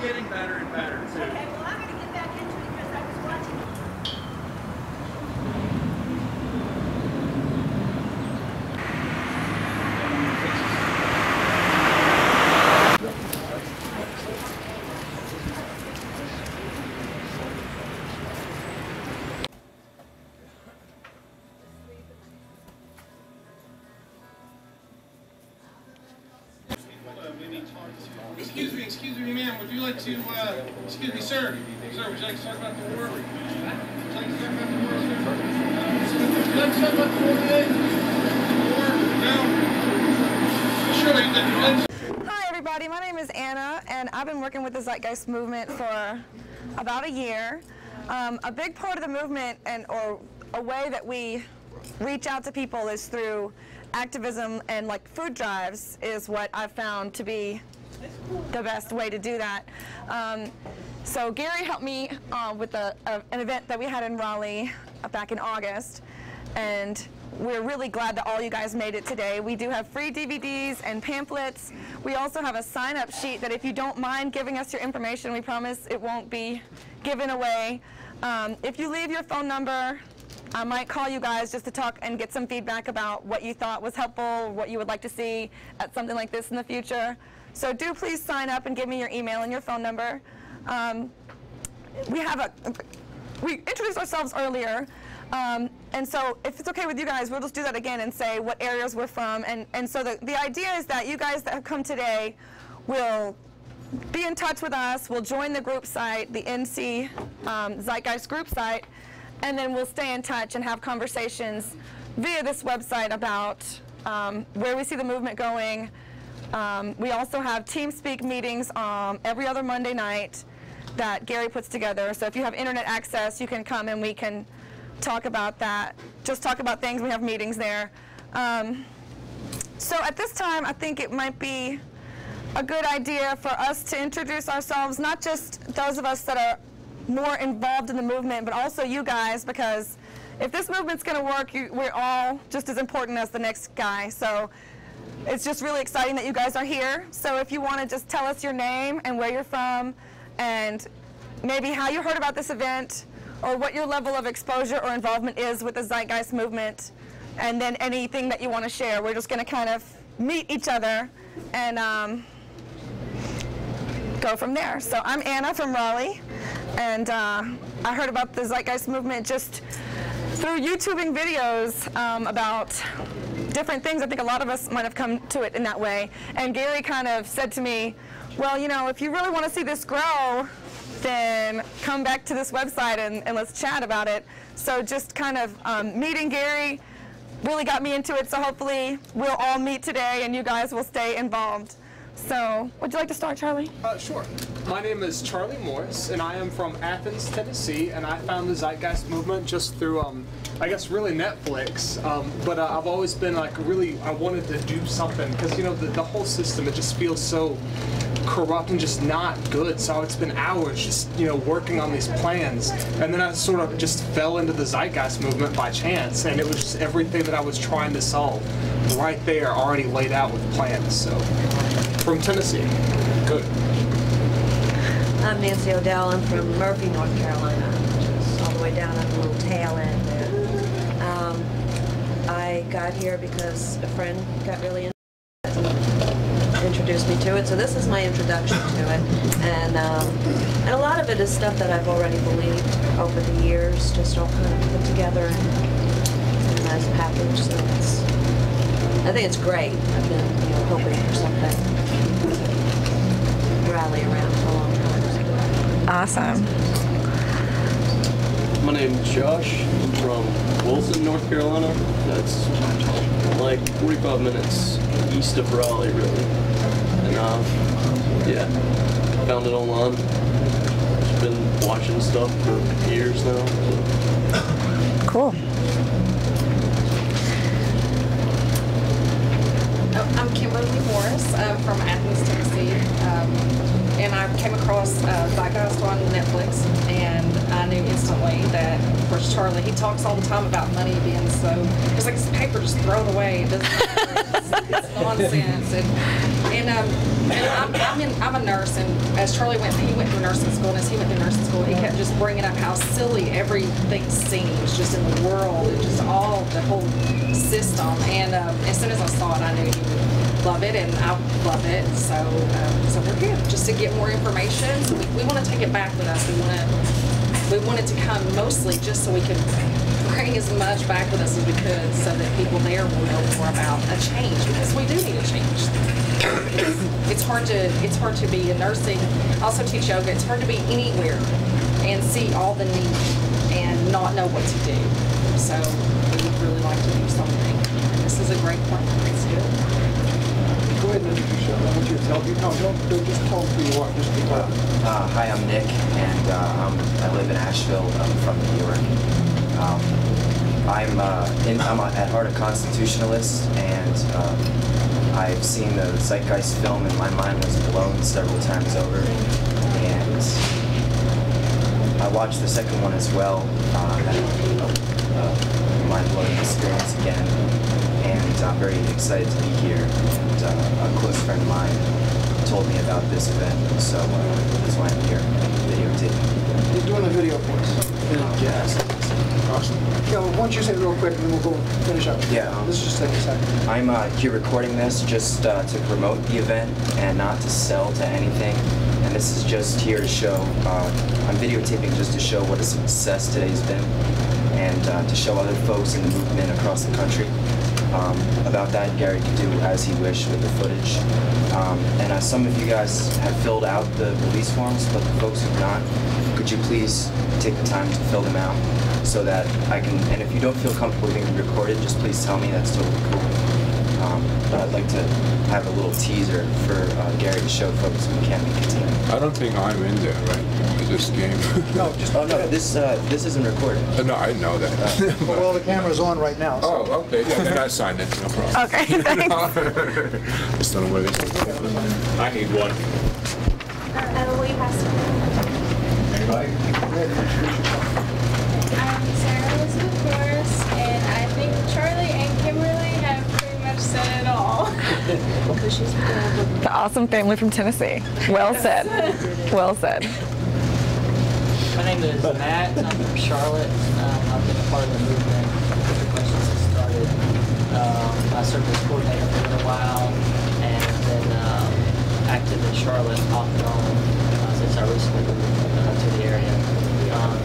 getting better and better, too. Okay, well, I'm going to get back into it because I was watching. Excuse me, ma'am. Would you like to, excuse me, sir. Sir, would you like to talk about the war? Would you like to talk about the war, sir? Would you like to talk about the war today? War? No? Surely. Hi, everybody. My name is Anna, and I've been working with the Zeitgeist movement for about a year. A big part of the movement, or a way that we reach out to people, is through activism, and like food drives is what I've found to be the best way to do that. So Gary helped me with an event that we had in Raleigh back in August, and we're really glad that all you guys made it today. We do have free DVDs and pamphlets. We also have a sign-up sheet that if you don't mind giving us your information, we promise it won't be given away. If you leave your phone number, I might call you guys just to talk and get some feedback about what you thought was helpful, what you would like to see at something like this in the future. So do please sign up and give me your email and your phone number. We introduced ourselves earlier, and so if it's okay with you guys, we'll just do that again and say what areas we're from. And so the idea is that you guys that have come today will be in touch with us. We'll join the group site, the NC Zeitgeist group site, and then we'll stay in touch and have conversations via this website about where we see the movement going. We also have TeamSpeak meetings every other Monday night that Gary puts together. So if you have internet access, you can come and we can talk about that. Just talk about things. We have meetings there. So at this time, I think it might be a good idea for us to introduce ourselves, not just those of us that are more involved in the movement, but also you guys, because if this movement's going to work, we're all just as important as the next guy. So it's just really exciting that you guys are here. So if you want to just tell us your name and where you're from, and maybe how you heard about this event, or what your level of exposure or involvement is with the Zeitgeist movement, and then anything that you want to share. We're just going to kind of meet each other and go from there. So I'm Anna from Raleigh, and I heard about the Zeitgeist movement just through YouTubing videos about different things. I think a lot of us might have come to it in that way. And Gary kind of said to me, well, you know, if you really want to see this grow, then come back to this website and let's chat about it. So just kind of meeting Gary really got me into it. So hopefully we'll all meet today and you guys will stay involved. So would you like to start, Charlie? Sure. My name is Charlie Morris, and I am from Athens, Tennessee, and I found the Zeitgeist movement just through, I guess, really Netflix. But I've always been like I wanted to do something, because, you know, the whole system, it just feels so corrupt and just not good. So it's been hours just, you know, working on these plans, and then I sort of just fell into the Zeitgeist movement by chance, and it was just everything that I was trying to solve right there, already laid out with plans. So from Tennessee. Good. I'm Nancy O'Dell. I'm from Murphy, North Carolina, just all the way down on the little tail end there. I got here because a friend got really into it and introduced me to it. So this is my introduction to it, and a lot of it is stuff that I've already believed over the years, just all kind of put together in a nice package. So I think it's great. I've been, you know, hoping for something rally around for a long time. Awesome. My name is Josh. I'm from Wilson, North Carolina. That's like 45 minutes east of Raleigh, really. And yeah, found it online. Just been watching stuff for years now. So. Cool. I'm Kimberly Morris. I'm from Athens, Tennessee, and I came across Zeitgeist on Netflix, and I knew instantly that, of course, Charlie, he talks all the time about money being So it's like this paper just thrown away. It doesn't it's nonsense. I'm a nurse, and as Charlie he went through nursing school, and as he went through nursing school, he kept just bringing up how silly everything seems just in the world, and just all the whole system. And as soon as I saw it, I knew he would love it, and I love it. So we're here just to get more information. So we want to take it back with us. We want it to come mostly just so we can bring as much back with us as we could, so that people there will know more about a change, because we do need a change. It's hard to be in nursing. I also teach yoga. It's hard to be anywhere and see all the need and not know what to do. So we would really like to do something. And this is a great plan. It's good. Go ahead and introduce yourself. I want you to tell people. No, don't just tell them who you are. Just keep up. Hi, I'm Nick, and I live in Asheville. I'm from New York. I'm at heart a constitutionalist, and I've seen the Zeitgeist film, and my mind was blown several times over. And I watched the second one as well. I had a mind-blowing experience again, and I'm very excited to be here. And a close friend of mine told me about this event, so that's why I'm here videotaping. You're doing a video for us. Yes. Awesome. Yeah, well, why don't you say it real quick, and then we'll go finish up. Yeah. This is just take a second. I'm here recording this just to promote the event and not to sell to anything. And this is just here to show, I'm videotaping just to show what a success today's been, and to show other folks in the movement across the country. About that, Gary can do as he wished with the footage. And some of you guys have filled out the release forms, but the folks who've not, could you please take the time to fill them out so that I can, and if you don't feel comfortable being recorded, just please tell me, that's totally cool. But I'd like to have a little teaser for Gary to show folks who can't make it tonight. I don't think I'm in there, right? Is this game? No, just. Oh no, this isn't recorded. No, I know that. Well, the camera's on right now. So. Oh, okay. Yeah, then I signed it. No problem. Okay, thanks. Just don't know where this is. I need one. Ella, will you pass it? Anybody? Go ahead and introduce yourself. I'm Sarah Elizabeth Morris, and I think Charlie and Kimberly have pretty much said it all. The awesome family from Tennessee. Well said. Well said. My name is Matt, and I'm from Charlotte. I've been a part of the movement pretty much since it started. I served as coordinator for a little while, and then active in Charlotte off and on since I recently moved to the area.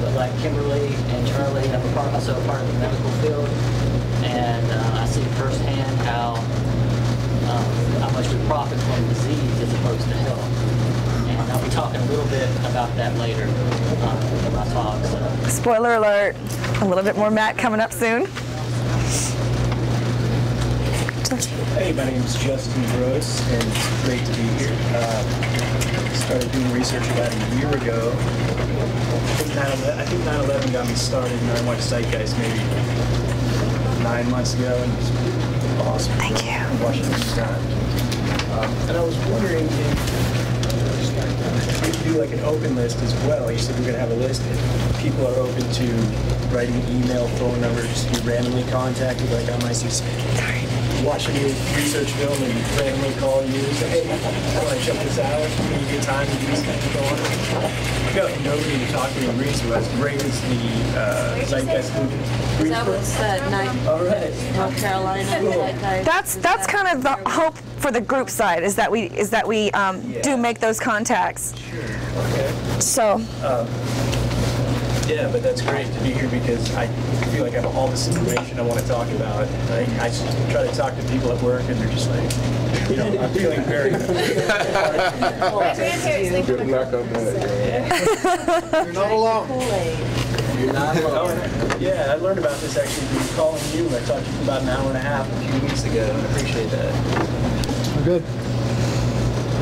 But like Kimberly and Charlie, I'm also a part of the medical field, and I see firsthand how much we profit from disease as opposed to health. And I'll be talking a little bit about that later in my talk. So. Spoiler alert, a little bit more Matt coming up soon. Hey, my name is Justin Gross, and it's great to be here. Started doing research about a year ago. I think 9/11 got me started, and I watched Zeitgeist maybe 9 months ago, and it's awesome. Thank you. I'm watching it this time. And I was wondering if we could do like an open list as well. You said we're going to have a list. If people are open to writing email, phone number, just be randomly contacted, like I might just watch a new research film and randomly call you and say, hey, I want to check this out. Can you get time to do this? I feel like nobody to talk to in Greece who has great as the Zeitgeist movement. Is that what's that night? All right. North Carolina. That's kind of the hope for the group side, is that we do make those contacts. Sure. Okay. So. Yeah, but that's great to be here because I feel like I have all this information I want to talk about. I try to talk to people at work and they're just like, I'm feeling very Good luck on that. You're not alone. You're not alone. Yeah, I learned about this actually through calling you. I talked to you for about an hour and a half a few weeks ago, and I appreciate that. We're good.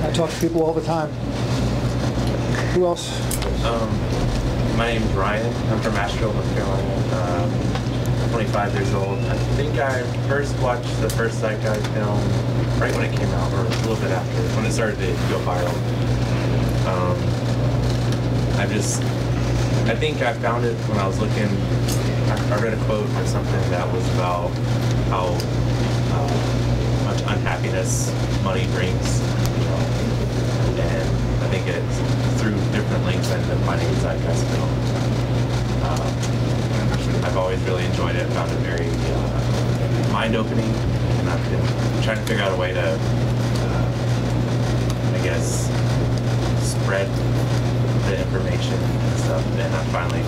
I talk to people all the time. Who else? My name's Ryan. I'm from Asheville, North Carolina. 25 years old. I think I first watched the first Zeitgeist film right when it came out, or a little bit after, when it started to go viral. I've just I think I found it when I was looking. I read a quote or something that was about how much unhappiness money brings, and I think it's through different links I ended up finding the Zeitgeist film. I've always really enjoyed it. Found it very mind-opening, and I've been trying to figure out a way to, I guess, spread the information and stuff. And I finally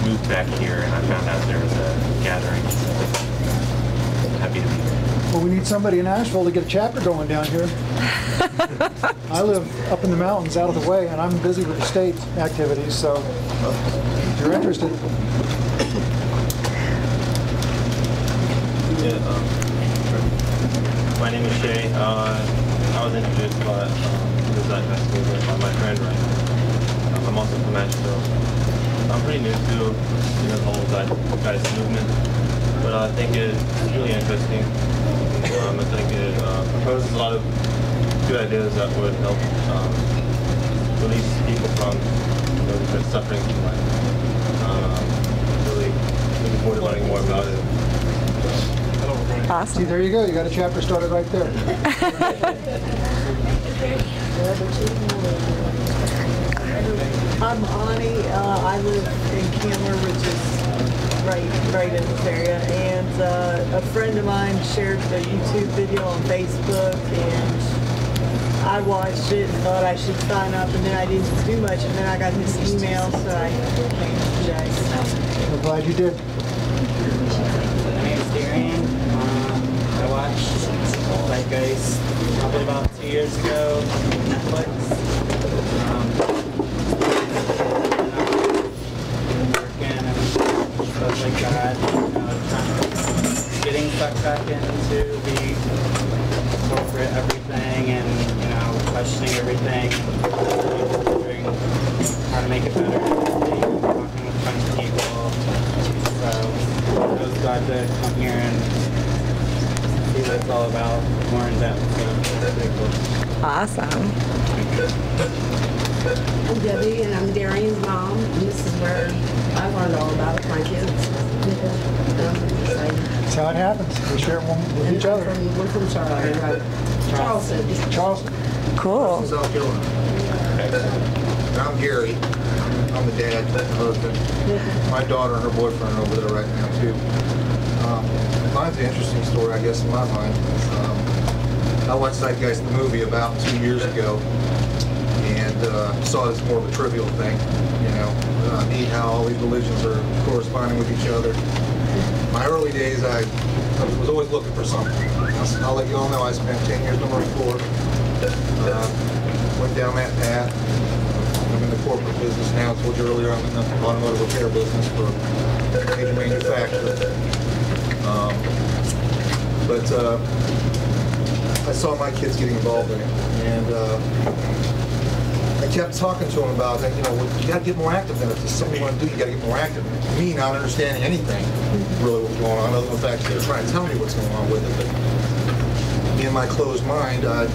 moved back here, and I found out there was a gathering. So I'm happy to be here. Well, we need somebody in Asheville to get a chapter going down here. I live up in the mountains, out of the way, and I'm busy with the state activities. So, if you're interested. Yeah, my name is Shay. I was introduced by the Zeitgeist movement by my friend Ryan. I'm also from Asheville. I'm pretty new to the whole Zeitgeist movement, but I think it's really interesting. I think it proposes a lot of good ideas that would help release people from different sufferings in life. Really looking forward to learning more about it. Awesome. See, there you go. You got a chapter started right there. I'm Ani. I live in Candler, which is right in this area. And a friend of mine shared the YouTube video on Facebook, and I watched it and thought I should sign up, and then I didn't do much, and then I got his email, so I came today. I'm glad you did. My name is Darian. I watched Zeitgeist probably about 2 years ago on Netflix. Working and stuff like that. Kind of getting sucked back into the corporate everything and questioning everything, figuring how to make it better, talking with a bunch of people. So I was glad to come here and see what it's all about more in depth. So that's pretty cool. Awesome. I'm Debbie, and I'm Darian's mom. And this is where I learned all about it, my kids. That's how it happens. We share it with each other. We're from Charleston. Charleston. Cool. South Carolina. I'm Gary. I'm the dad, the husband. My daughter and her boyfriend are over there right now, too. Mine's an interesting story, I guess, in my mind. I watched Zeitgeist the movie about 2 years ago, and saw it as more of a trivial thing. Neat how all these religions are corresponding with each other. My early days, I was always looking for something. I'll let you all know I spent 10 years on the Marine Corps. Went down that path. I'm in the corporate business now. I told you earlier I'm in the automotive repair business for a major manufacturer. But I saw my kids getting involved in it, and I kept talking to them about that. You got to get more active in it. If there's something you want to do, you got to get more active. Me not understanding anything really what was going on, other than the fact that they were trying to tell me what's going on with it. But in my closed mind, I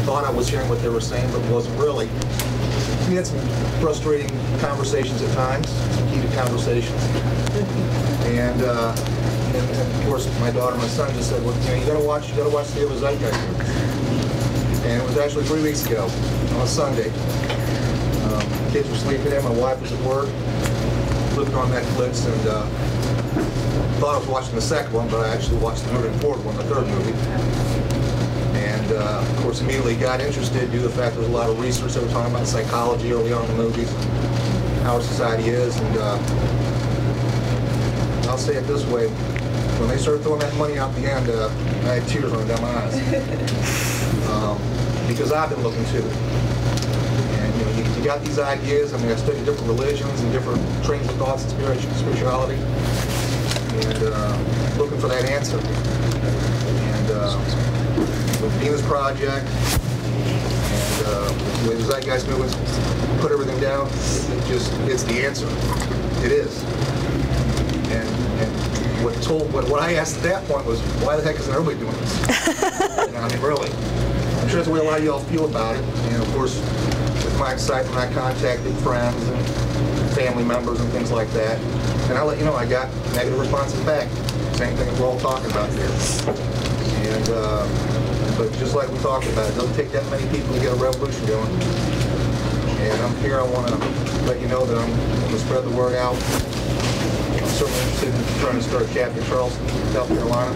thought I was hearing what they were saying, but wasn't really. We had some frustrating conversations at times, some heated conversations, and of course, my daughter and my son just said, "Well, you got to watch the other Zeitgeist movie." And it was actually 3 weeks ago on a Sunday. Kids were sleeping in, my wife was at work, flipping on Netflix, and thought I was watching the second one, but I actually watched the third and fourth one, the third movie. And of course, immediately got interested due to the fact there was a lot of research that were talking about psychology early on in the movies, how our society is, and I'll say it this way. When they started throwing that money out the end, I had tears running down my eyes. Because I've been looking too. And you got these ideas. I mean, I've studied different religions and different trains of thoughts and spirituality. And looking for that answer. And with Venus Project and with the Zeitgeist movement, put everything down, it's the answer. It is. And what I asked at that point was, why the heck isn't everybody doing this? I mean, really. I'm sure that's the way a lot of y'all feel about it. And of course, with my excitement, I contacted friends and family members and things like that. And I'll let you know, I got negative responses back. Same thing that we're all talking about here. And, but just like we talked about, it doesn't take that many people to get a revolution going. And I'm here, I want to let you know that I'm going to spread the word out. I'm certainly interested in trying to start a chapter in Charleston, South Carolina.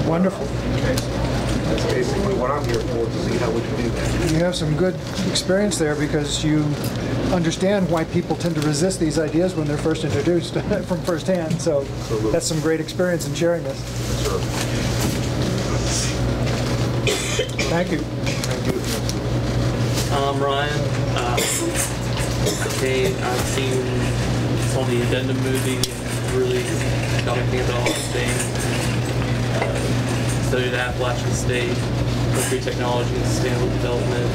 Wonderful. That's basically what I'm here for, to see how we can do that. You have some good experience there because you understand why people tend to resist these ideas when they're first introduced from firsthand. So that's some great experience in sharing this. Sure. Thank you. Thank you. I'm Ryan. Okay, I've seen the Addendum movie and really got me thinking about a lot of things. Studied at Appalachian State, Mercury Technology and Sustainable Development,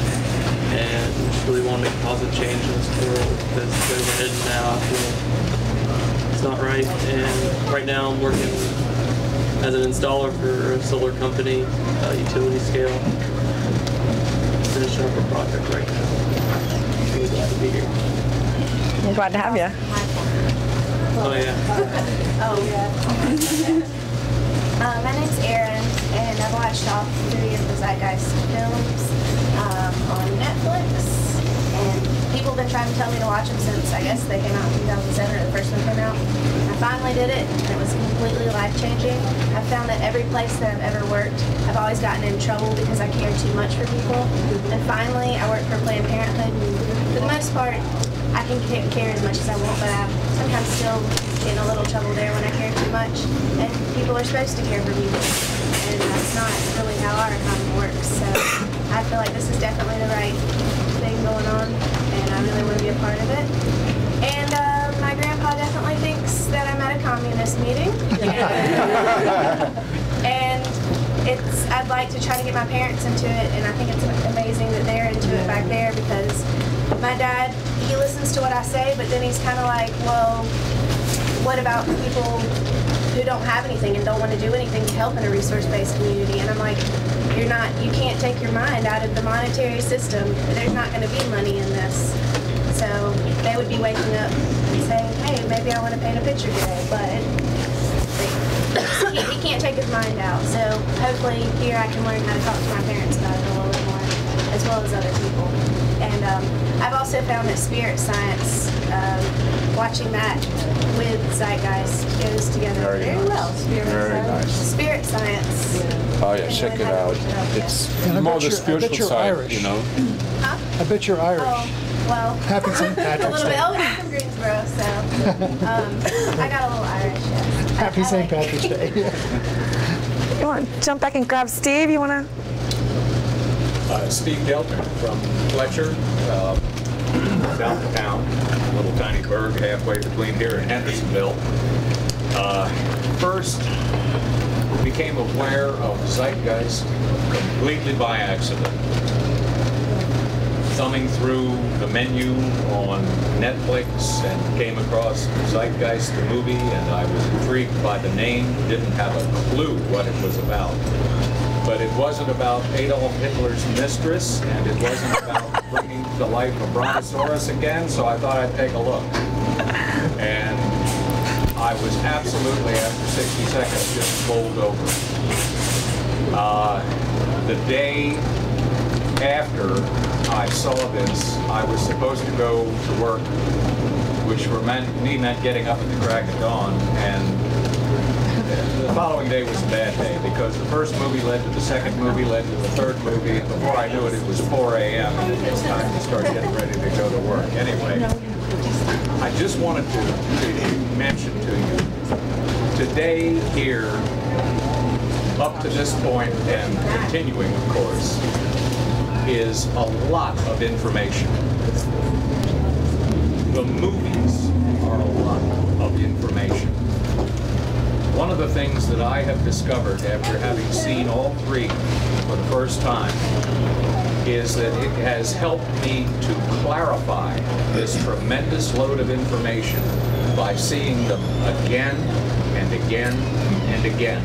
and just really want to make a positive change in this world because where we're heading now, I feel it's not right. And right now I'm working as an installer for a solar company, utility scale. Finishing up a project right now. Really glad to be here. I'm glad to have you. Oh yeah. Oh yeah. My name's Erin, and I've watched all 3 of the Zeitgeist films on Netflix. And people have been trying to tell me to watch them since, I guess, they came out in 2007 or the first one came out. I finally did it, and it was completely life-changing. I found that every place that I've ever worked, I've always gotten in trouble because I care too much for people. And finally, I work for Planned Parenthood, and for the most part, I can care as much as I want, but I sometimes still get in a little trouble there when I care too much. And people are supposed to care for people, and that's not really how our economy works. So I feel like this is definitely the right thing going on, and I really want to be a part of it. And my grandpa definitely thinks that I'm at a communist meeting. And I'd like to try to get my parents into it, and I think it's amazing that they're into it back there because my dad, he listens to what I say, but then he's kind of like, well, what about people who don't have anything and don't want to do anything to help in a resource-based community? And I'm like, you can't take your mind out of the monetary system. There's not going to be money in this. So they would be waking up and saying, hey, maybe I want to paint a picture today, but he can't take his mind out. So hopefully here I can learn how to talk to my parents about it a little bit more, as well as other people. And I've also found that spirit science, watching that with Zeitgeist goes together very well. Spirit science. Oh yeah, check it out. It's more the spiritual side, Irish. you know. Huh? I bet you're Irish. Oh, well, Happy St. Patrick's a little Day. bit. Oh, I'm from Greensboro, so I got a little Irish. Yes. Happy St. Patrick's Day. You want to jump back and grab Steve? You want to? Steve Gelton from Fletcher, south of town, a little tiny burg halfway between here and Hendersonville. First, became aware of Zeitgeist completely by accident. Thumbing through the menu on Netflix and came across Zeitgeist the movie, and I was intrigued by the name, didn't have a clue what it was about. But it wasn't about Adolf Hitler's mistress, and it wasn't about bringing to life a brontosaurus again, so I thought I'd take a look. And I was absolutely, after 60 seconds, just bowled over. The day after I saw this, I was supposed to go to work, which for me meant getting up at the crack of dawn, and the following day was a bad day because the first movie led to the second movie, led to the third movie, and before I knew it, it was 4 a.m. and it was time to start getting ready to go to work. Anyway, I just wanted to mention to you, today here, up to this point and continuing, of course, is a lot of information. The movies are a lot of information. One of the things that I have discovered after having seen all 3 for the first time is that it has helped me to clarify this tremendous load of information by seeing them again and again and again.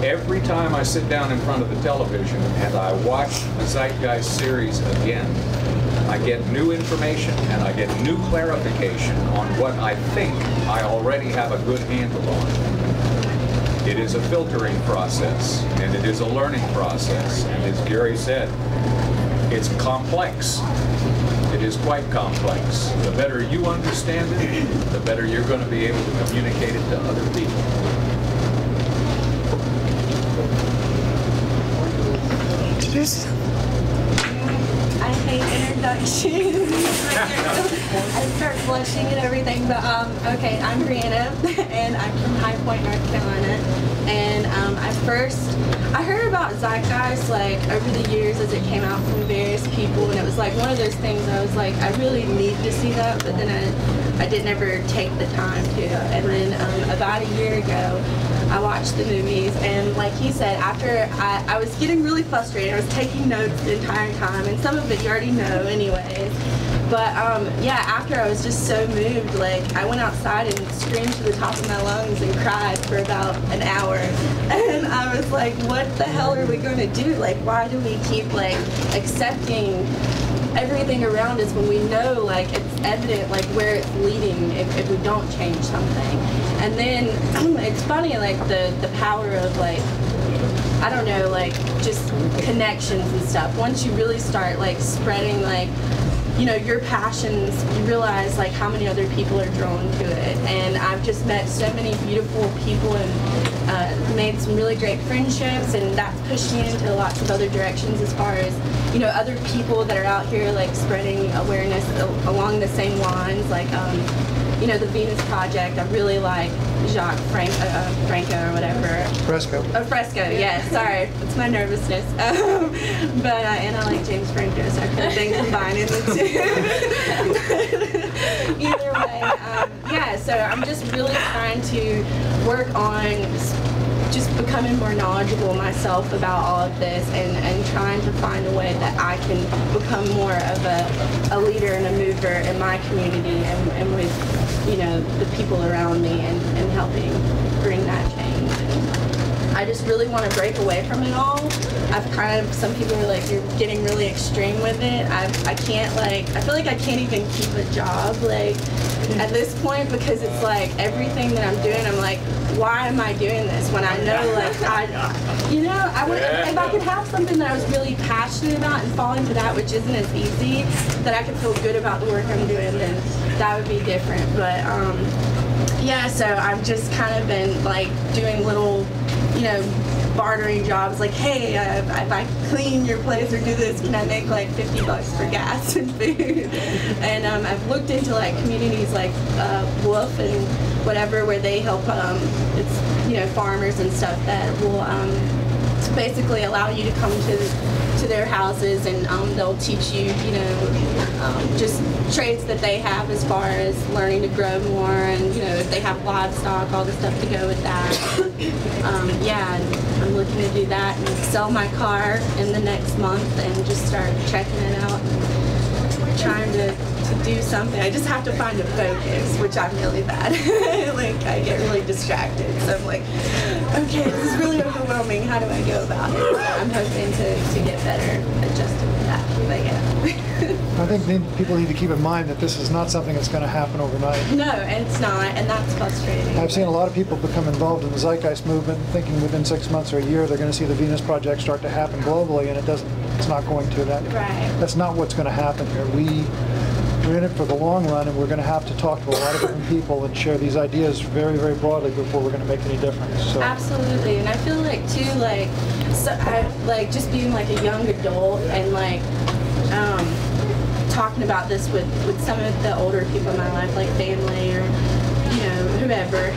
Every time I sit down in front of the television and I watch the Zeitgeist series again, I get new information and I get new clarification on what I think I already have a good handle on. It is a filtering process, and it is a learning process. And as Gary said, it's complex. It is quite complex. The better you understand it, the better you're going to be able to communicate it to other people. I hate introductions. I start blushing and everything, but okay, I'm Brianna, and I'm from High Point, North Carolina. And I heard about Zeitgeist like over the years as it came out from various people, and it was like one of those things I was like, I really need to see that, but then I didn't ever take the time to. And then about a year ago, I watched the movies, and like he said, after I was getting really frustrated. I was taking notes the entire time, and some of it you already know anyways. But yeah, after I was just so moved, like I went outside and screamed to the top of my lungs and cried for about an hour. And I was like, what the hell are we going to do? Like, why do we keep like accepting everything around us when we know like it's evident like where it's leading if we don't change something? And then it's funny, like the power of like, I don't know, like just connections and stuff. Once you really start like spreading like, you know, your passions, you realize like how many other people are drawn to it. And I've just met so many beautiful people and made some really great friendships, and that's pushed me into lots of other directions as far as, you know, other people that are out here like spreading awareness along the same lines, like you know, the Venus Project. I really like Jacques Franco or whatever. Fresco. Oh, Fresco, yeah, sorry. It's my nervousness. But, and I like James Franco, so I could have been combining the two. Either way, yeah, so I'm just really trying to work on just becoming more knowledgeable myself about all of this, and trying to find a way that I can become more of a leader and a mover in my community and with, you know, the people around me, and helping bring that change. I just really want to break away from it all. I've kind of, some people are like, you're getting really extreme with it. I can't like, I feel like I can't even keep a job like at this point, because it's like everything that I'm doing, I'm like, why am I doing this when I know like you know, I would, if I could have something that I was really passionate about and fall into that, which isn't as easy, that I could feel good about the work I'm doing, then that would be different. But yeah, so I've just kind of been like doing little, you know, bartering jobs, like, hey, if I clean your place or do this, can I make like $50 for gas and food? And I've looked into like communities like Wolf and whatever, where they help, it's, you know, farmers and stuff that will basically allow you to come to their houses, and they'll teach you, you know, just traits that they have as far as learning to grow more, and, you know, if they have livestock, all the stuff to go with that. Yeah, and I'm looking to do that and sell my car in the next month and just start checking it out and trying to do something. I just have to find a focus, which I'm really bad. Like, I get really distracted. So I'm like, okay, this is really overwhelming. How do I go about it? So I'm hoping to get better adjusted to that. But yeah. I think people need to keep in mind that this is not something that's going to happen overnight. No, it's not, and that's frustrating. I've seen a lot of people become involved in the Zeitgeist movement, thinking within 6 months or a year they're going to see the Venus Project start to happen globally, and it doesn't. It's not going to. That's not what's going to happen here. We're in it for the long run, and we're going to have to talk to a lot of different people and share these ideas very, very broadly before we're going to make any difference. So. Absolutely, and I feel like too, like, so I like just being like a young adult and like talking about this with some of the older people in my life, like family or, you know, whoever.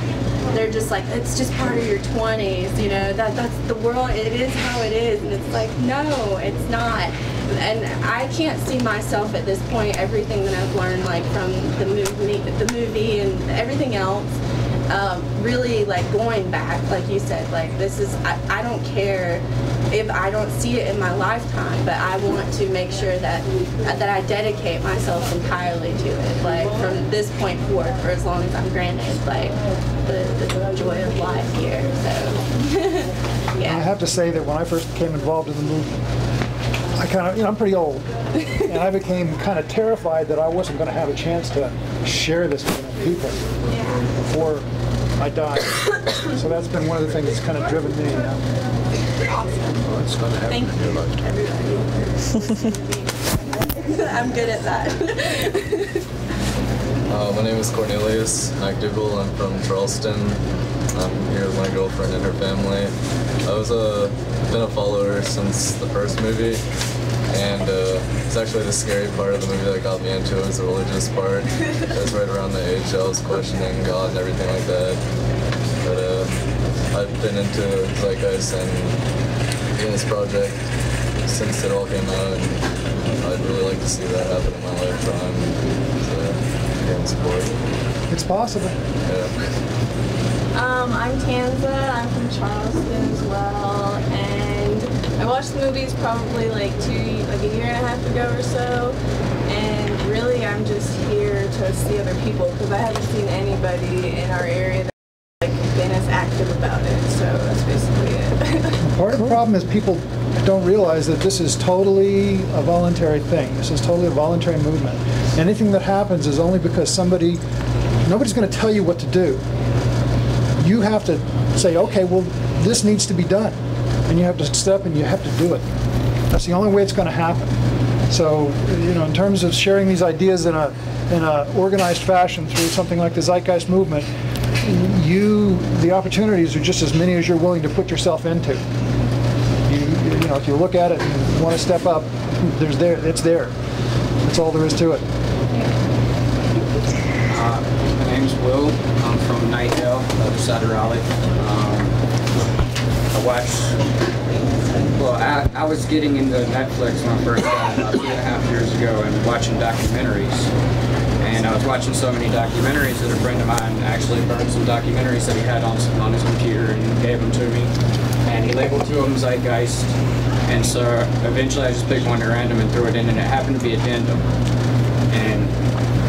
They're just like, it's just part of your 20s, you know, that's the world, it is how it is. And it's like, no, it's not. And I can't see myself at this point, everything that I've learned, like from the movie and everything else, really like going back, like you said, like this is, I don't care if I don't see it in my lifetime, but I want to make sure that I dedicate myself entirely to it, like from this point forward, for as long as I'm granted like the joy of life here. So yeah. I have to say that when I first became involved in the movement, I'm pretty old, and I became kind of terrified that I wasn't going to have a chance to share this with enough people before I died. So that's been one of the things that's kind of driven me. It's going to happen in your lifetime. I'm good at that. My name is Cornelius McDougall. I'm from Charleston. I'm here with my girlfriend and her family. I was been a follower since the first movie, and it's actually the scary part of the movie that got me into it was the religious part. It was right around the age I was questioning God and everything like that. But I've been into Zeitgeist and this project since it all came out, and I'd really like to see that happen in my lifetime. So, again, support. It's possible. Yeah. I'm Tanza. I'm from Charleston as well, and I watched the movies probably like a year and a half ago or so. And really, I'm just here to see other people because I haven't seen anybody in our area that's been as active about it. So that's basically it. Part of the problem is people don't realize that this is totally a voluntary thing. This is totally a voluntary movement. Anything that happens is only because nobody's going to tell you what to do. You have to say, okay, well, this needs to be done. And you have to step and you have to do it. That's the only way it's going to happen. So, in terms of sharing these ideas in a organized fashion through something like the Zeitgeist movement, the opportunities are just as many as you're willing to put yourself into. If you look at it and want to step up, it's there. That's all there is to it. My name's Will. I'm from Night Hill, the other side of Raleigh. I was getting into Netflix when I first got about 2.5 years ago and watching documentaries. And I was watching so many documentaries that a friend of mine actually burned some documentaries that he had on his computer and gave them to me. And he labeled 2 of them Zeitgeist. And so eventually I just picked one at random and threw it in, and it happened to be Addendum. And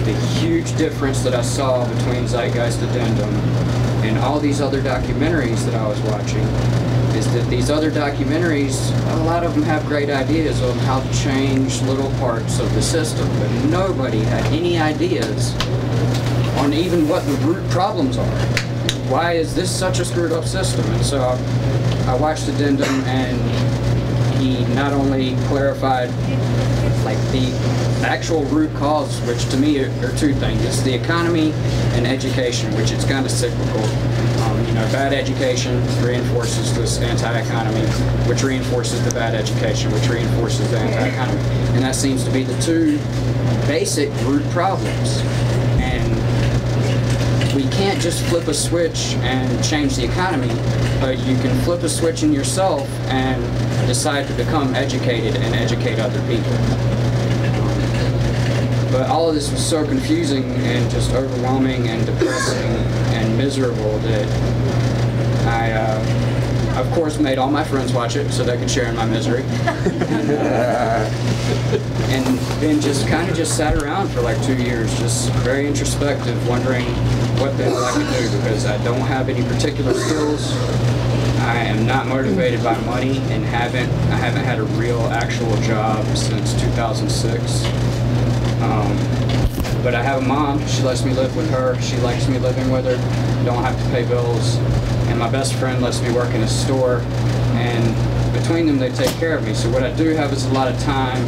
the huge difference that I saw between Zeitgeist Addendum and all these other documentaries that I was watching is that these other documentaries, a lot of them have great ideas on how to change little parts of the system, but nobody had any ideas on even what the root problems are. Why is this such a screwed up system? And so I watched Addendum, and he not only clarified the actual root cause, which to me are 2 things. It's the economy and education, which is kind of cyclical. Bad education reinforces this anti-economy, which reinforces the bad education, which reinforces the anti-economy. And that seems to be the 2 basic root problems. And we can't just flip a switch and change the economy, but you can flip a switch in yourself and decide to become educated and educate other people. But all of this was so confusing and just overwhelming and depressing and miserable that I, of course, made all my friends watch it so they could share in my misery. And then just kind of sat around for like 2 years, just very introspective, wondering what the hell I could do, because I don't have any particular skills. I am not motivated by money, and I haven't had a real actual job since 2006. But I have a mom. She lets me live with her. She likes me living with her. Don't have to pay bills. And my best friend lets me work in a store. And between them, they take care of me. So what I do have is a lot of time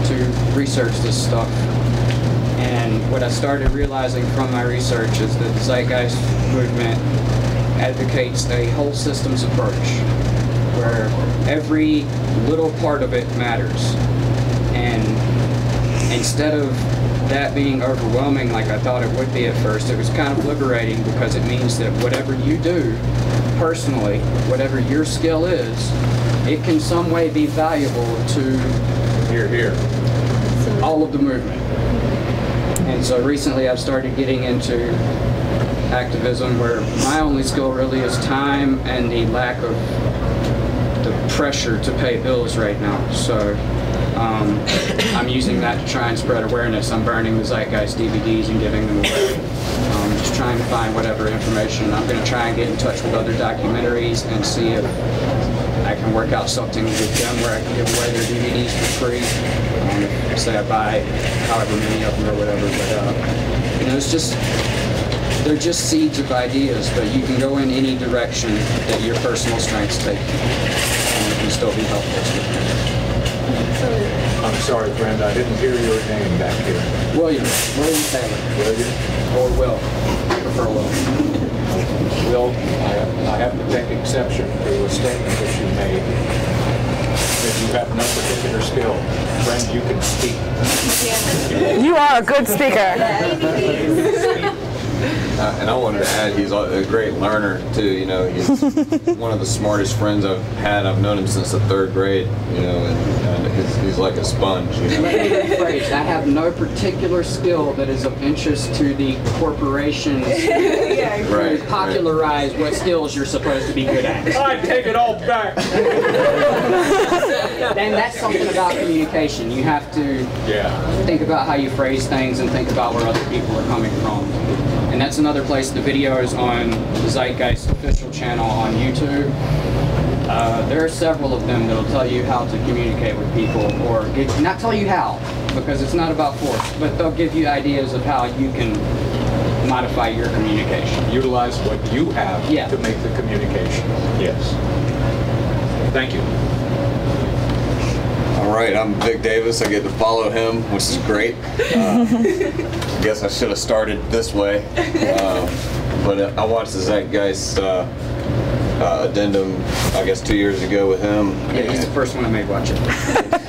to research this stuff. And what I started realizing from my research is that the Zeitgeist movement advocates a whole systems approach, where every little part of it matters. And instead of that being overwhelming like I thought it would be at first, it was kind of liberating, because it means that whatever you do personally, whatever your skill is, it can some way be valuable to all of the movement. And so recently I've started getting into activism, where my only skill really is time and the lack of the pressure to pay bills right now. So I'm using that to try and spread awareness. I'm burning the Zeitgeist DVDs and giving them away. Just trying to find whatever information. I'm going to try and get in touch with other documentaries and see if I can work out something with them where I can give away their DVDs for free. Say I buy however many of them or whatever, but you know, it's just, they're just seeds of ideas, but you can go in any direction that your personal strengths take you, and it can still be helpful. I'm sorry, friend, I didn't hear your name back here. William Taylor. William? Or Will. I prefer Will. Will, I have to take exception to a statement that you made. That you have no particular skill. Friend, you can speak. You are a good speaker. And I wanted to add, he's a great learner too. You know, he's one of the smartest friends I've had. I've known him since the 3rd grade. You know, and he's like a sponge. You know? Let me rephrase. I have no particular skill that is of interest to the corporations who popularize what skills you're supposed to be good at. I take it all back. And that's something about communication. You have to think about how you phrase things and think about where other people are coming from. And that's another place. The video is on the Zeitgeist official channel on YouTube. There are several of them that will tell you how to communicate with people, or not tell you how, because it's not about force, but they'll give you ideas of how you can modify your communication. Utilize what you have to make the communication. Yes. Thank you. All right, I'm Vic Davis. I get to follow him, which is great. I guess I should have started this way. But I watched the Zeitgeist addendum, I guess 2 years ago with him. Yeah, he's the first one I made watch it.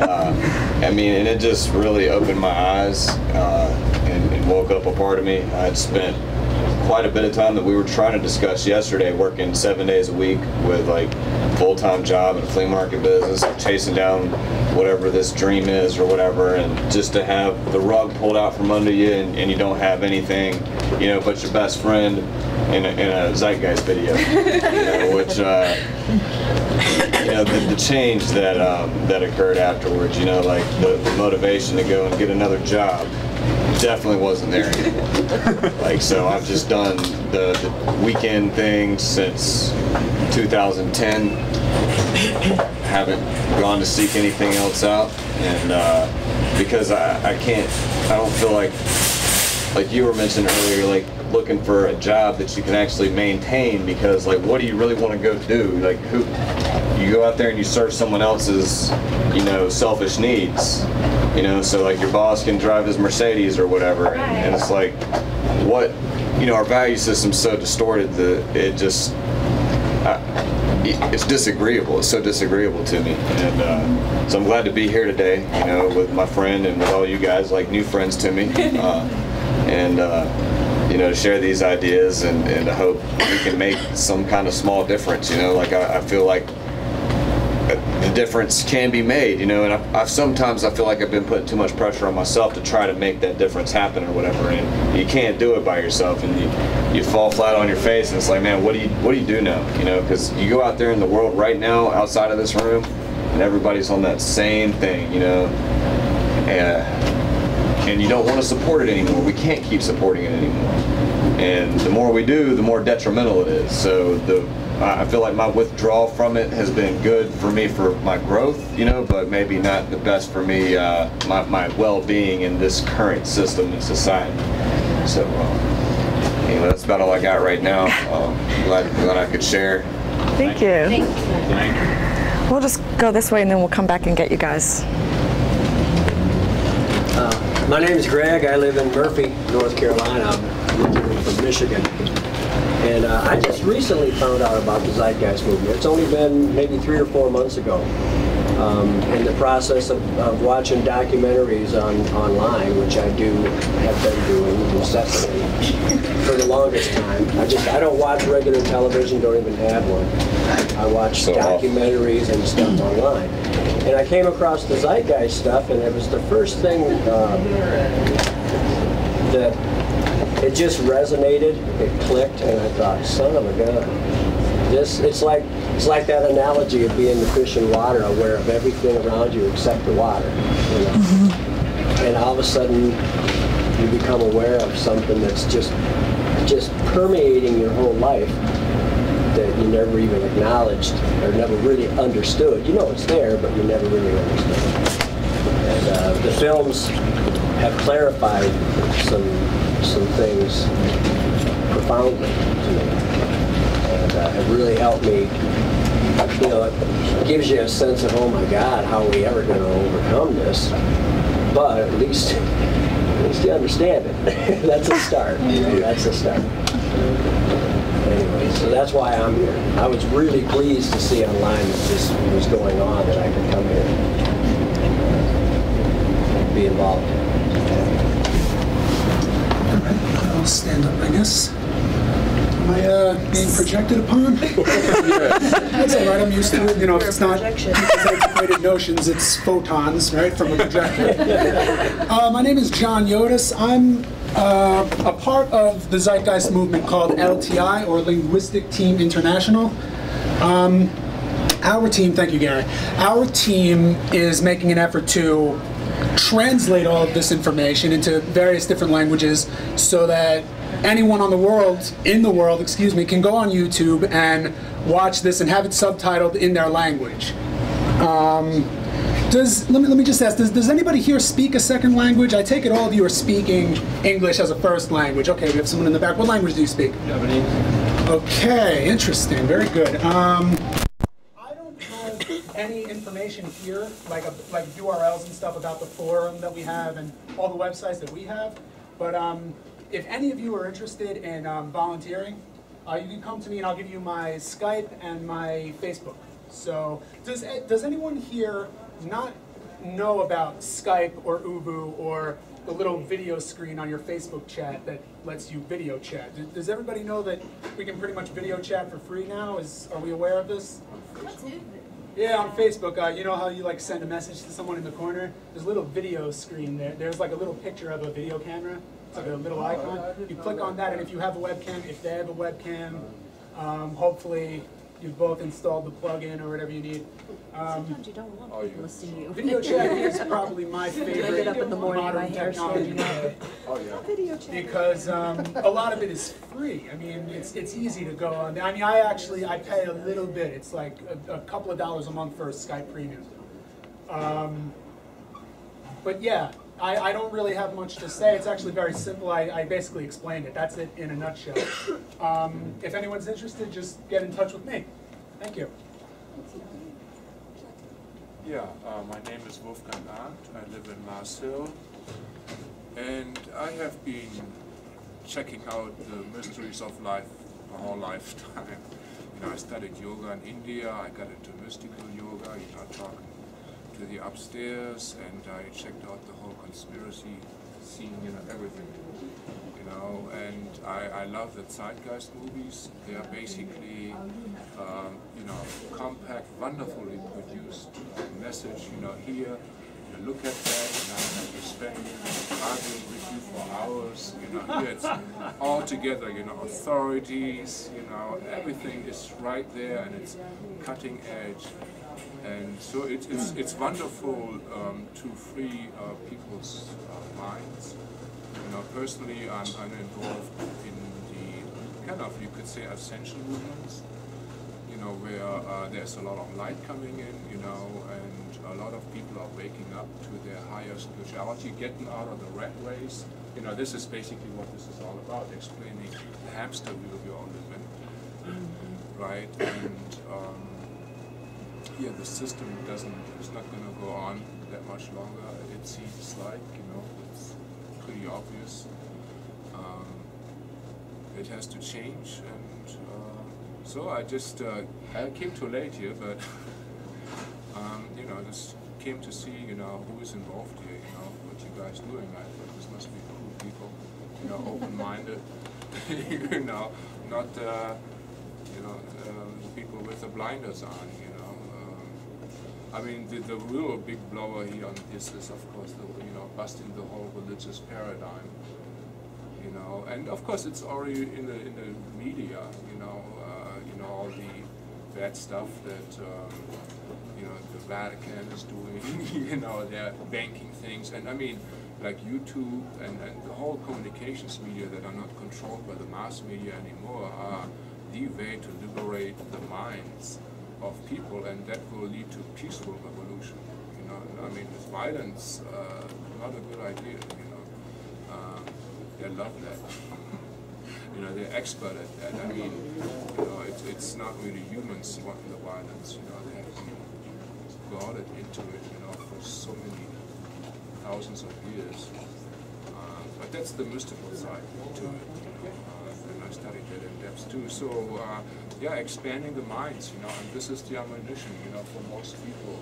I mean, and it just really opened my eyes and woke up a part of me. I had spent quite a bit of time that we were trying to discuss yesterday, working 7 days a week with like full-time job in a flea market business, chasing down whatever this dream is or whatever, and just to have the rug pulled out from under you and you don't have anything, you know, but your best friend in a Zeitgeist video, you know, which you know, the change that that occurred afterwards, you know, like the motivation to go and get another job definitely wasn't there anymore. Like, so I've just done the weekend thing since 2010. Haven't gone to seek anything else out, and because I don't feel like you were mentioning earlier, like looking for a job that you can actually maintain, because like, what do you really want to go do? Like, who you go out there and you serve someone else's, you know, selfish needs, you know, so like your boss can drive his Mercedes or whatever, and it's like, what, you know, our value system's so distorted that it just it's disagreeable. It's so disagreeable to me, and so I'm glad to be here today, you know, with my friend and with all you guys, like new friends to me, and you know, to share these ideas and to hope we can make some kind of small difference. You know, like I feel like the difference can be made, you know, and I've sometimes I feel like I've been putting too much pressure on myself to try to make that difference happen or whatever, and you can't do it by yourself, and you fall flat on your face, and it's like, man, what do you do now, you know, because you go out there in the world right now outside of this room and everybody's on that same thing, you know, and you don't want to support it anymore. We can't keep supporting it anymore, and the more we do, the more detrimental it is. So I feel like my withdrawal from it has been good for me for my growth, you know, but maybe not the best for me, my well-being in this current system and society. So anyway, that's about all I got right now. Glad I could share. Thank you. Thank you. We'll just go this way and then we'll come back and get you guys. My name is Greg. I live in Murphy, North Carolina. I'm originally from Michigan. And I just recently found out about the Zeitgeist movement. It's only been maybe 3 or 4 months ago. In the process of watching documentaries online, which I have been doing incessantly for the longest time. I don't watch regular television, don't even have one. I watch documentaries and stuff online. And I came across the Zeitgeist stuff, and it was the first thing that it just resonated, it clicked, and I thought, son of a gun. It's like that analogy of being the fish in water, aware of everything around you except the water. You know? And all of a sudden, you become aware of something that's just permeating your whole life that you never even acknowledged or never really understood. You know it's there, but you never really understood. And the films have clarified some things profoundly to me, and have really helped me. You know, it gives you a sense of, oh my God, how are we ever going to overcome this? But at least you understand it. That's a start. That's a start. Anyway, so that's why I'm here. I was really pleased to see online that this was going on, that I could come here and be involved. All right, I'll stand up, I guess. Am I being projected upon? That's all right, I'm used to it. You know, if it's not antiquated notions, it's photons, right, from a projector. My name is John Yodis. I'm a part of the Zeitgeist movement called LTI, or Linguistic Team International. Our team, thank you, Gary. Our team is making an effort to translate all of this information into various different languages so that anyone in the world, can go on YouTube and watch this and have it subtitled in their language. Let me just ask, does anybody here speak a second language? I take it all of you are speaking English as a first language. Okay, we have someone in the back. What language do you speak? Japanese. Okay, interesting, very good. I don't have any information here, like URLs and stuff about the forum that we have and all the websites that we have, but if any of you are interested in volunteering, you can come to me and I'll give you my Skype and my Facebook. So does anyone here not know about Skype or Ubu or the little video screen on your Facebook chat that lets you video chat? Does everybody know that we can pretty much video chat for free now? Are we aware of this? Yeah, on Facebook, you know how you like send a message to someone in the corner? There's a little video screen there. There's like a little picture of a video camera. It's like a little icon. You click on that, and if you have a webcam, if they have a webcam, hopefully you've both installed the plug-in or whatever you need. Sometimes you don't want people to see you. Video chat is probably my favorite I get up in the morning, my modern hair's technology standing up. Video chat. because a lot of it is free. I mean, it's easy to go on. I mean, I pay a little bit. It's like a couple of dollars a month for a Skype Premium. But yeah, I don't really have much to say. It's actually very simple. I basically explained it. That's it in a nutshell. If anyone's interested, just get in touch with me. Thank you. Yeah, my name is Wolfgang Arndt. I live in Mars Hill. And I have been checking out the mysteries of life my whole lifetime. You know, I studied yoga in India. I got into mystical yoga, you know, talking to the upstairs, and I checked out the whole conspiracy scene, you know, everything, you know, and I love the Zeitgeist movies. They are basically, you know, compact, wonderfully produced message, you know, here, you look at that, and I have to spend arguing with you for hours, you know, here it's all together, you know, authorities, you know, everything is right there, and it's cutting edge. And so it's wonderful to free people's minds. You know, personally, I'm involved in the kind of, you could say, ascension movements. You know, where there's a lot of light coming in. You know, and a lot of people are waking up to their higher spirituality, getting out of the rat race. You know, this is basically what this is all about: explaining the hamster wheel we all live in, right? And yeah, the system is not going to go on that much longer. It seems like, you know, it's pretty obvious. It has to change, and so I just I came too late here, but you know, just came to see, you know, who is involved here, you know, what you guys doing. I thought this must be cool people, you know, open-minded, you know, not you know, people with the blinders on, you know. I mean, the real big blower here on this is, of course, you know, busting the whole religious paradigm, you know, and of course it's already in the media, you know, all the bad stuff that you know, the Vatican is doing, you know, they're banking things, and I mean, like YouTube and the whole communications media that are not controlled by the mass media anymore are the way to liberate the minds of people, and that will lead to peaceful revolution. You know, I mean, with violence, not a good idea. You know, they love that. You know, they're expert at that. I mean, you know, it's not really humans wanting the violence. You know, they have been guarded into it. You know, for so many thousands of years. But that's the mystical side to it. You know, and I studied that in depth too. So yeah, expanding the minds. You know, and this is the ammunition. You know, for most people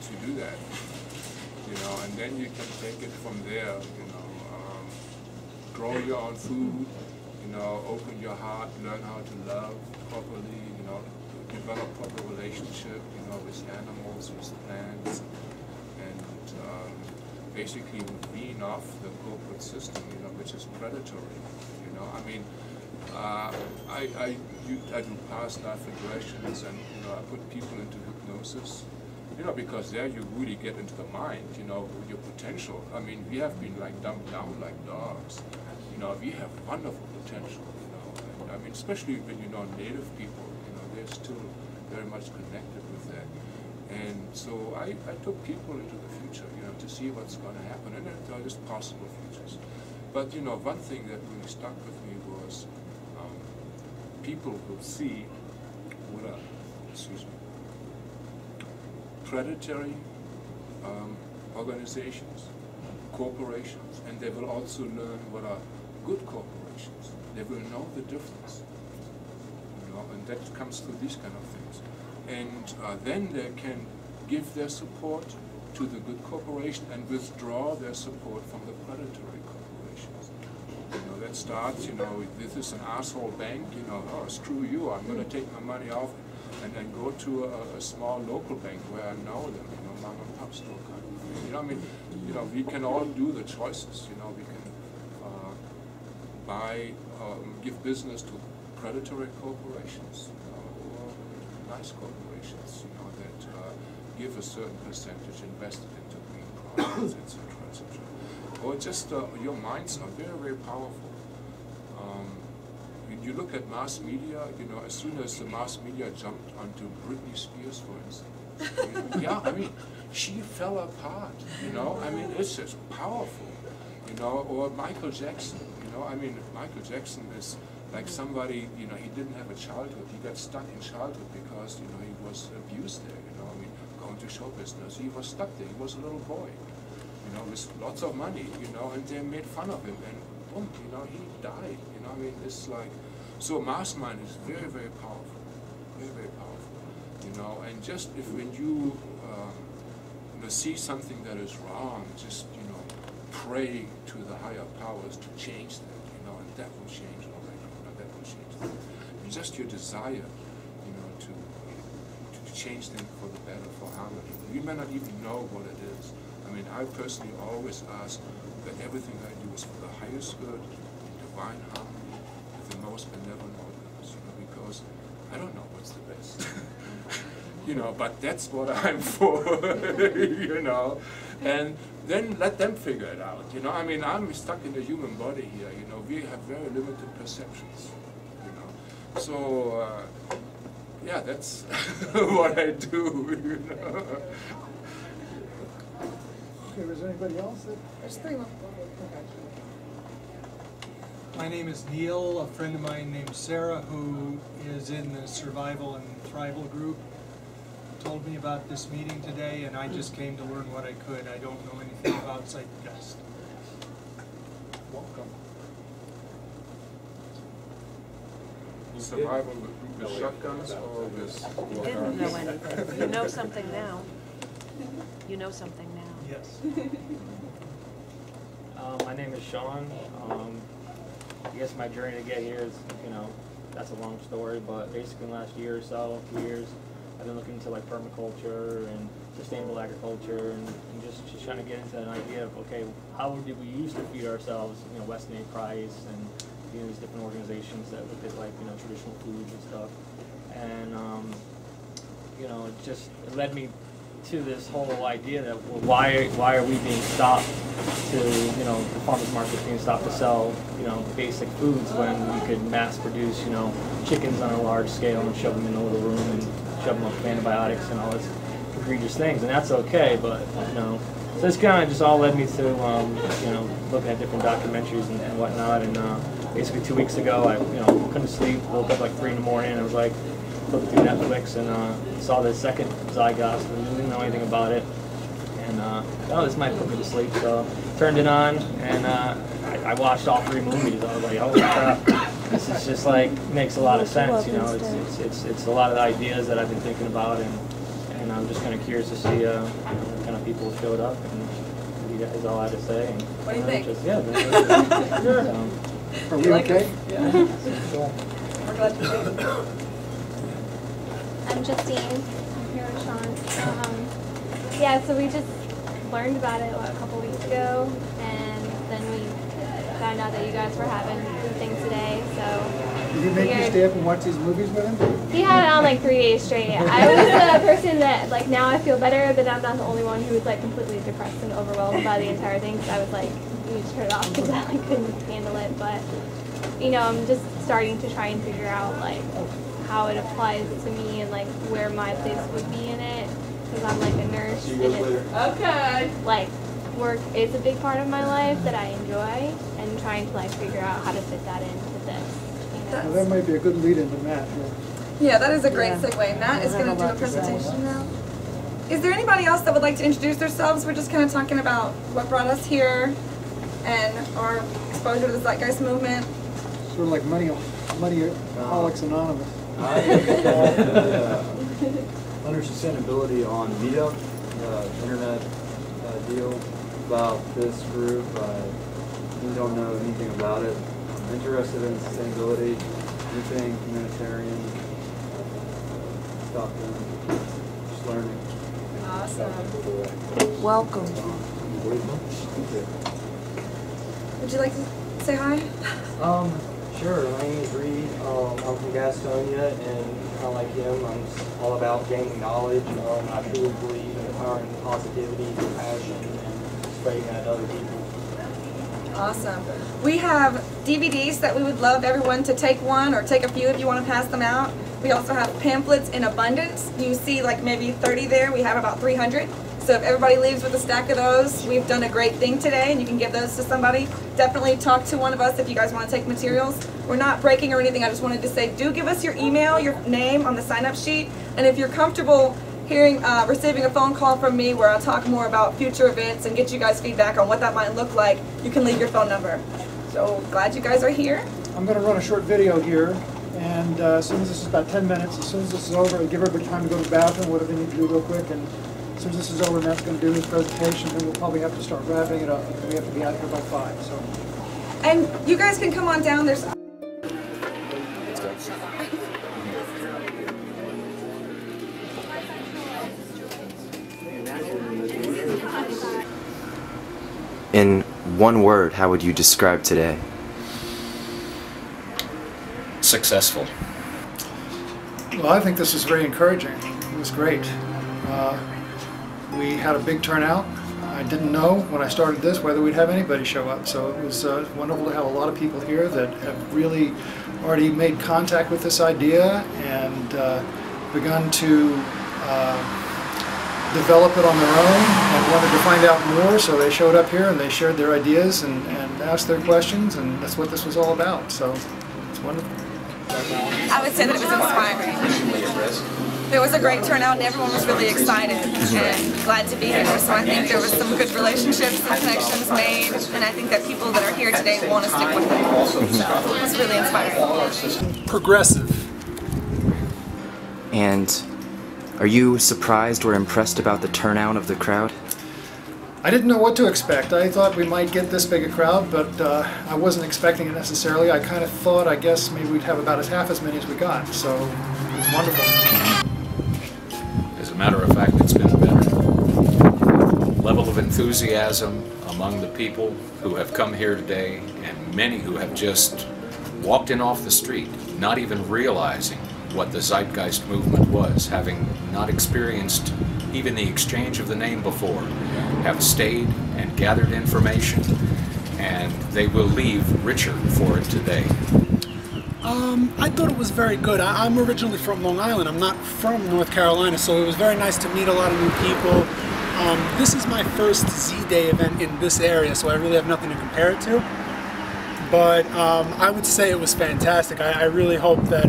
to do that. You know, and then you can take it from there. You know, grow your own food. You know, open your heart, learn how to love properly. You know, develop proper relationship. You know, with animals, with plants, and basically wean off the corporate system. You know, which is predatory. You know, I mean, I do past life regressions, and you know, I put people into hypnosis. You know, because there you really get into the mind, you know, your potential. I mean, we have been like dumbed down like dogs. You know, we have wonderful potential, you know. And, I mean, especially when you know Native people, you know, they're still very much connected with that. And so I took people into the future, you know, to see what's going to happen, and there are just possible futures. But, you know, one thing that really stuck with me was people will see what are, predatory organizations, corporations, and they will also learn what are good corporations. They will know the difference, you know, and that comes through these kind of things. And then they can give their support to the good corporation and withdraw their support from the predatory corporations. You know, that starts, you know, this is an asshole bank, you know, oh, screw you, I'm going to take my money off and then go to a small local bank where I know them, you know, mom and pop store kind of thing. You know, I mean, you know, we can all do the choices, you know, we can give business to predatory corporations, or nice corporations, you know, that give a certain percentage invested into green projects, etc., etc. Or just your minds are very, very powerful. When you look at mass media, you know, as soon as the mass media jumped onto Britney Spears, for instance, you know, yeah, I mean, she fell apart, you know, I mean, it's just powerful, you know, or Michael Jackson, you know, I mean, Michael Jackson is like somebody, you know, he didn't have a childhood, he got stuck in childhood because, you know, he was abused there, you know, I mean, going to show business, he was stuck there, he was a little boy, you know, with lots of money, you know, and they made fun of him, and boom, you know, he died, you know, I mean, it's like, so mass mind is very, very powerful, very, very powerful, you know, and just if when you, you know, see something that is wrong, just, you know, pray to the higher powers to change that, you know, and that will change already, you know, that will change that. And just your desire, you know, to change things for the better, for harmony. You may not even know what it is. I mean, I personally always ask that everything I do is for the highest good, in divine harmony, with the most benevolent organs, you know, because I don't know what's the best. You know, but that's what I'm for, you know, and then let them figure it out, you know. I mean, I'm stuck in the human body here, you know, we have very limited perceptions, you know, so, yeah, that's what I do, you know. Okay, was there anybody else? There's three more. My name is Neil, a friend of mine named Sarah, who is in the survival and thrival group, told me about this meeting today, and I just came to learn what I could. I don't know anything about Zeitgeist. Welcome. Survival with shotguns or with... You didn't know anything. You know something now. You know something now. Yes. My name is Sean. I guess my journey to get here is, you know, that's a long story, but basically in the last year or so, 2 years, I've been looking into like permaculture and sustainable agriculture and just trying to get into an idea of, okay, how did we used to feed ourselves, you know, Weston A. Price and, you know, these different organizations that look at like, you know, traditional foods and stuff. And, you know, it led me to this whole idea that, well, why are we being stopped to, you know, the farmers market being stopped to sell, you know, basic foods when you could mass produce, you know, chickens on a large scale and shove them in a little room and shove them up with antibiotics and all this egregious things, and that's okay, but, you know, so this kind of just all led me to, you know, looking at different documentaries and whatnot, and basically 2 weeks ago, I, you know, couldn't sleep, woke up like 3 in the morning, and I was like, flipping through Netflix and saw the second Zeitgeist and didn't know anything about it, and oh, this might put me to sleep, so turned it on, and I watched all 3 movies. I was like, holy crap, this is just like, makes a lot of sense, you know, it's a lot of the ideas that I've been thinking about, and I'm just kind of curious to see what kind of people showed up and what you guys all had to say. And, what do you think? Just, yeah, sure. Are we okay? Yeah. Cool. We're glad to see you. I'm Justine. I'm here with Sean. Yeah, so we just learned about it a couple weeks ago, and then we found out that you guys were having the thing today. So did he make you stay up and watch these movies with him? He had it on like 3 days straight. I was the person that, like, now I feel better, but I'm not the only one who was like completely depressed and overwhelmed by the entire thing. So I was like, you need to turn it off because I couldn't handle it. But you know, I'm just starting to try and figure out like how it applies to me and like where my place would be in it, because I'm like a nurse and it's like work is a big part of my life that I enjoy, and trying to like figure out how to fit that into this. Well, that might be a good lead into Matt. Yeah, that is a great segue. Matt is going to do a presentation now. Is there anybody else that would like to introduce themselves? We're just kind of talking about what brought us here and our exposure to the Zeitgeist movement. Sort of like Moneyaholics Anonymous. Under Sustainability on Meetup, internet deal about this group. I don't know anything about it. I'm interested in sustainability, anything humanitarian, stuff, just learning. Awesome. Welcome. Would you like to say hi? Sure. My name is Reed. I'm from Gastonia, and kind of like him, I'm all about gaining knowledge. I truly believe in empowering positivity, compassion, and spreading that to other people. Awesome. We have DVDs that we would love everyone to take one or take a few if you want to pass them out. We also have pamphlets in abundance. You see like maybe 30 there. We have about 300. So if everybody leaves with a stack of those, we've done a great thing today, and you can give those to somebody. Definitely talk to one of us if you guys want to take materials. We're not breaking or anything. I just wanted to say, do give us your email, your name on the sign-up sheet, and if you're comfortable receiving a phone call from me where I'll talk more about future events and get you guys feedback on what that might look like, you can leave your phone number. So glad you guys are here. I'm going to run a short video here, and as soon as this is about 10 minutes, as soon as this is over, give everybody time to go to the bathroom, whatever they need to do real quick, and as soon as this is over, Matt's going to do his presentation, then we'll probably have to start wrapping it up. We have to be out here by 5. So. And you guys can come on down. There's. In one word, how would you describe today? Successful. Well, I think this was very encouraging. It was great. We had a big turnout. I didn't know when I started this whether we'd have anybody show up, so it was wonderful to have a lot of people here that have really already made contact with this idea and begun to develop it on their own and wanted to find out more, so they showed up here and they shared their ideas and asked their questions, and that's what this was all about, so it's wonderful. I would say that it was inspiring. There was a great turnout and everyone was really excited and glad to be here, so I think there was some good relationships and connections made, and I think that people that are here today want to stick with it. It was really inspiring. Progressive. And are you surprised or impressed about the turnout of the crowd? I didn't know what to expect. I thought we might get this big a crowd, but I wasn't expecting it necessarily. I kind of thought, I guess, maybe we'd have about half as many as we got, so it was wonderful. As a matter of fact, it's been better. Level of enthusiasm among the people who have come here today, and many who have just walked in off the street, not even realizing what the Zeitgeist movement was, having not experienced even the exchange of the name before, have stayed and gathered information, and they will leave richer for it today. I thought it was very good. I'm originally from Long Island. I'm not from North Carolina, so it was very nice to meet a lot of new people. This is my first Z-Day event in this area, so I really have nothing to compare it to. But I would say it was fantastic. I really hope that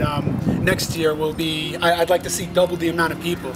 next year will be, I'd like to see double the amount of people.